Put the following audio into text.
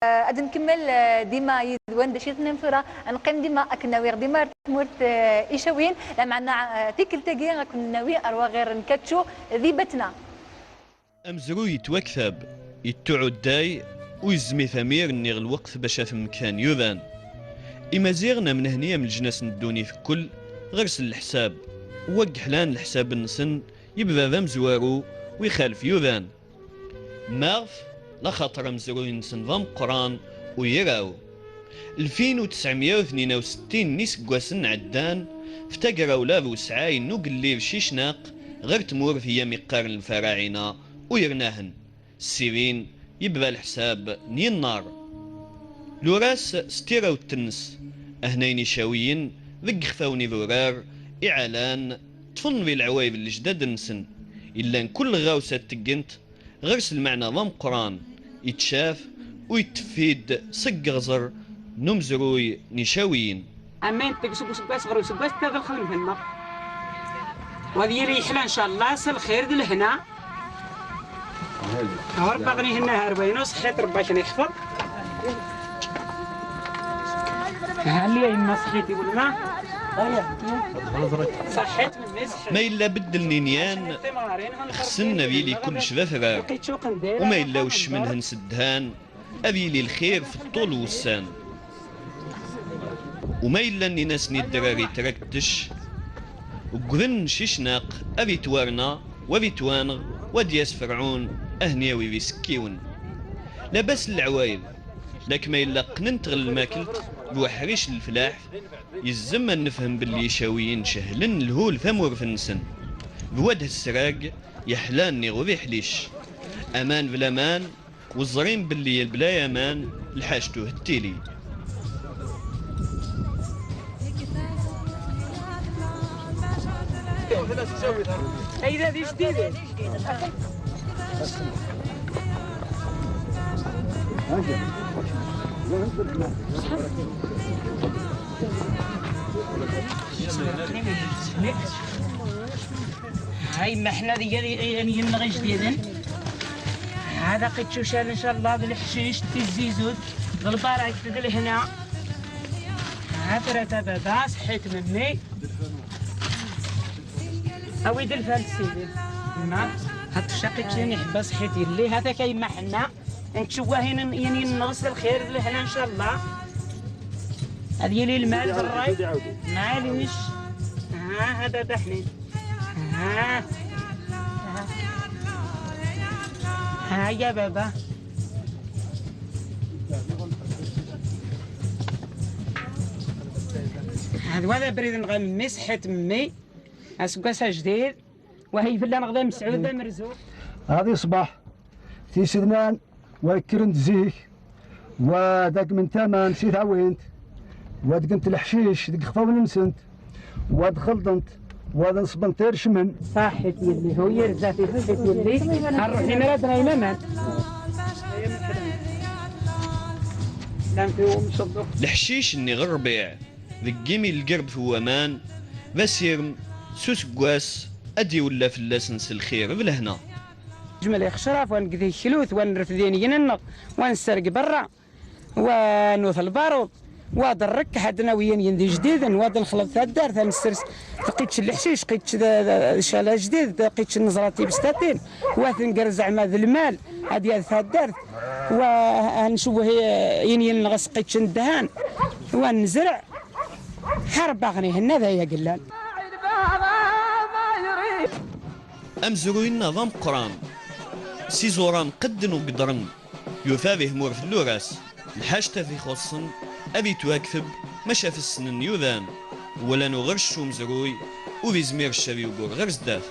غادي نكمل ديما يدوان دشيت نمثورة نقيم ديما اكناوي ديما تمورت ايشاوين لا معنا تيكل تاكي غناوي اروا غير نكاتشو ذيبتنا امزرو يتوكثب يتعو الداي ويزمي ثمير نيغ الوقت باش مكان يوذان إما زيغنا من هنية من الجناس ندوني في كل غرس الحساب وق حلان الحساب النسن يبدا ذا مزوارو ويخالف يوذان ماغف لا خاطر مزرو ينسن ذا مقران ويراو 2962 نيس قواسن عدان فتقرا ولا ذو سعاي نوقلي شيشناق غير تمور في مقارن الفراعنة ويرناهن السيرين يبدا الحساب ني النار لوراس ستيرا والتنس أهنيني شاويين ذق خفاوني ذرار إعلان تفن في العوايب الجداد نسن إلا كل غاوسة تقنت غرس المعنى ضم قران يتشاف ويتفيد صق غزر نمزروي نشاويين أما أنت سباس غرو سباس تاغل خلم هنا وهذه ريحلة إن شاء الله سالخير لهنا هربا غني هنا هربين وصحيت رباش نخفض هل يما صحيتي ولا صحيت من ما إلا بدل نينيان خصنا بيلي كل شبافرار وما إلا وش منها نسدهان أبيلي الخير في الطول والسان وما إلا أني ناسني الدراري تركتش وقذن شيشناق أبي توارنا وبي توانغ ودياس فرعون أهنياوي بيسكيون لا بس العوايد لك ما إلا قننت غل الماكلت بوحريش الفلاح يزم نفهم باللي يشاويين شهلن الهول ثمور في النسن بوجه السراق يحلاني غذي حليش امان بالامان والزرين باللي البلا امان لحاجته التيلي اي دي جديده هاي ما احنا يعني نغي جديدا هذا قد شوشان ان شاء الله بالحشيش تزيزود غلبارة تدل هنا عفرة بابا صحيت مني او يدل فالسيدي ما هاد الشقيق شاني حبا صحيت يلي هذا كيما حنا نشوفه هنا يعني نغسل الخير لهنا ان شاء الله هذه لي المال بالراي معليش ها هذا دحنين ها يا بابا هذا بريد نغمس حيت مي اسكاسا جديد وهي فلا نغدا مسعود مرزوق هذه صباح في سدمان وكرنت زيك وداك من تما نسيت عوينت ودقنت الحشيش دق خفاون نسنت ودخلطنت ودصبنتير شمن صاحت يلي هو يرزاتي صاحت يلي نروح لمرادنا يماما لم فيهم صدق الحشيش اني غير ربيع ذقيمي القرب في امان بسيرم سوس قواس ادي ولا فلاس نس الخير بلهنا جمل خشراف ونقذي خلوث ونرفدين يننق ونسرق برا ونوث البارود واد الرك حدنا وين يندي جديدا واد الخلط تاع الدار تاع السرس لقيتش الحشيش لقيتش شالا جديد لقيتش النزراتي بستاتين واثن زعما ذا المال هادي تاع الدار ونشوفه ين نغس قيتش الدهان ونزرع حرب اغني هنا ذا يا قلال امزروين نظام قران سيزوران قدن وقدرن يثابه مور في اللوراس الحاجة في خصن أبي تواكثب مشى في السنن يوذان ولا نغرش مزروي وبيزمير الشبي وقور غير زداف